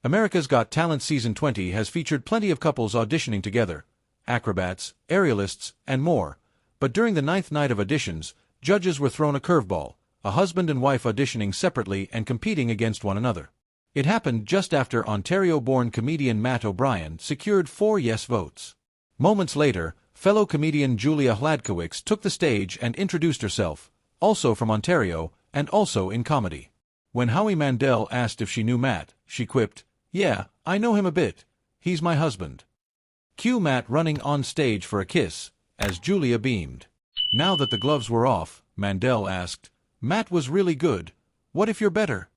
America's Got Talent Season 20 has featured plenty of couples auditioning together, acrobats, aerialists, and more. But during the 9th night of auditions, judges were thrown a curveball, a husband and wife auditioning separately and competing against one another. It happened just after Ontario-born comedian Matt O'Brien secured 4 yes votes. Moments later, fellow comedian Julia Hladkowicz took the stage and introduced herself, also from Ontario, and also in comedy. When Howie Mandel asked if she knew Matt, she quipped, "Yeah, I know him a bit. He's my husband." Cue Matt running on stage for a kiss, as Julia beamed. Now that the gloves were off, Mandel asked, "Matt was really good. What if you're better?"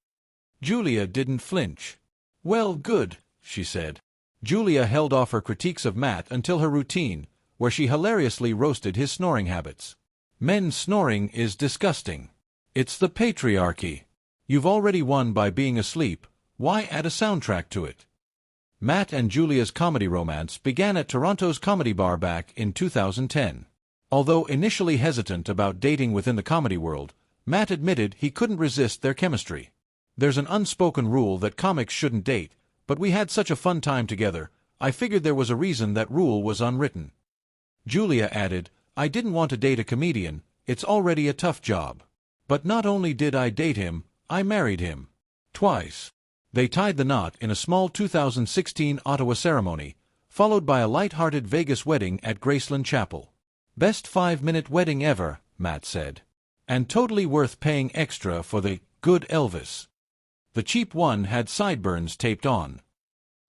Julia didn't flinch. "Well, good," she said. Julia held off her critiques of Matt until her routine, where she hilariously roasted his snoring habits. "Men snoring is disgusting. It's the patriarchy. You've already won by being asleep, why add a soundtrack to it?" Matt and Julia's comedy romance began at Toronto's Comedy Bar back in 2010. Although initially hesitant about dating within the comedy world, Matt admitted he couldn't resist their chemistry. "There's an unspoken rule that comics shouldn't date, but we had such a fun time together, I figured there was a reason that rule was unwritten." Julia added, "I didn't want to date a comedian, it's already a tough job. But not only did I date him, I married him. Twice." They tied the knot in a small 2016 Ottawa ceremony, followed by a light-hearted Vegas wedding at Graceland Chapel. "Best 5-minute wedding ever," Matt said. "And totally worth paying extra for the good Elvis. The cheap one had sideburns taped on."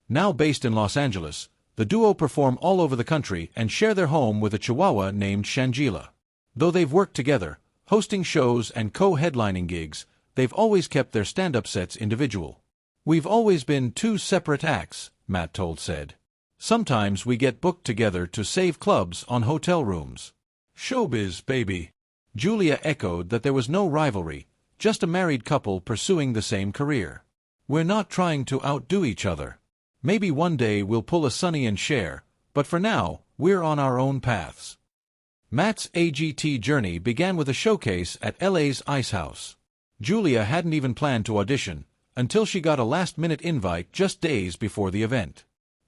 Now based in Los Angeles, the duo perform all over the country and share their home with a Chihuahua named Shangela. Though they've worked together, hosting shows and co-headlining gigs, they've always kept their stand-up sets individual. "We've always been 2 separate acts," Matt said. "Sometimes we get booked together to save clubs on hotel rooms." "Showbiz, baby." Julia echoed that there was no rivalry, just a married couple pursuing the same career. "We're not trying to outdo each other. Maybe one day we'll pull a Sonny and Cher, but for now, we're on our own paths." Matt's AGT journey began with a showcase at LA's Ice House. Julia hadn't even planned to audition, until she got a last-minute invite just days before the event.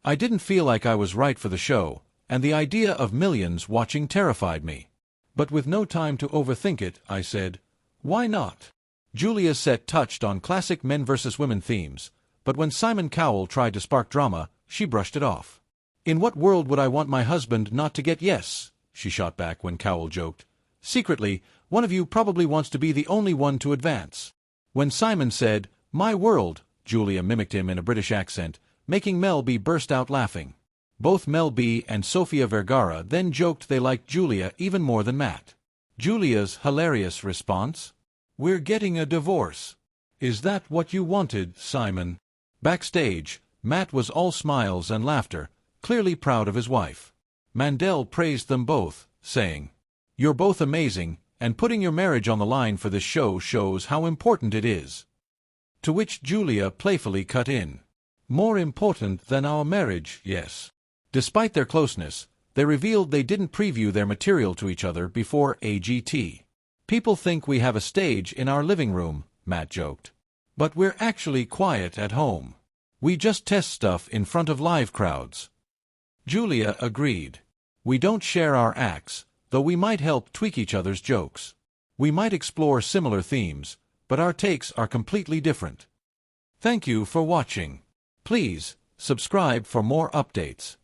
"I didn't feel like I was right for the show, and the idea of millions watching terrified me. But with no time to overthink it, I said, why not?" Julia's set touched on classic men versus women themes, but when Simon Cowell tried to spark drama, she brushed it off. "In what world would I want my husband not to get yes?" she shot back when Cowell joked. "Secretly, one of you probably wants to be the only one to advance." When Simon said, "My world," Julia mimicked him in a British accent, making Mel B burst out laughing. Both Mel B and Sofia Vergara then joked they liked Julia even more than Matt. Julia's hilarious response? "We're getting a divorce. Is that what you wanted, Simon?" Backstage, Matt was all smiles and laughter, clearly proud of his wife. Mandel praised them both, saying, "You're both amazing, and putting your marriage on the line for this show shows how important it is." To which Julia playfully cut in, "More important than our marriage, yes." Despite their closeness, they revealed they didn't preview their material to each other before AGT. "People think we have a stage in our living room," Matt joked. "But we're actually quiet at home. We just test stuff in front of live crowds." Julia agreed. "We don't share our acts, though we might help tweak each other's jokes. We might explore similar themes, but our takes are completely different." Thank you for watching. Please subscribe for more updates.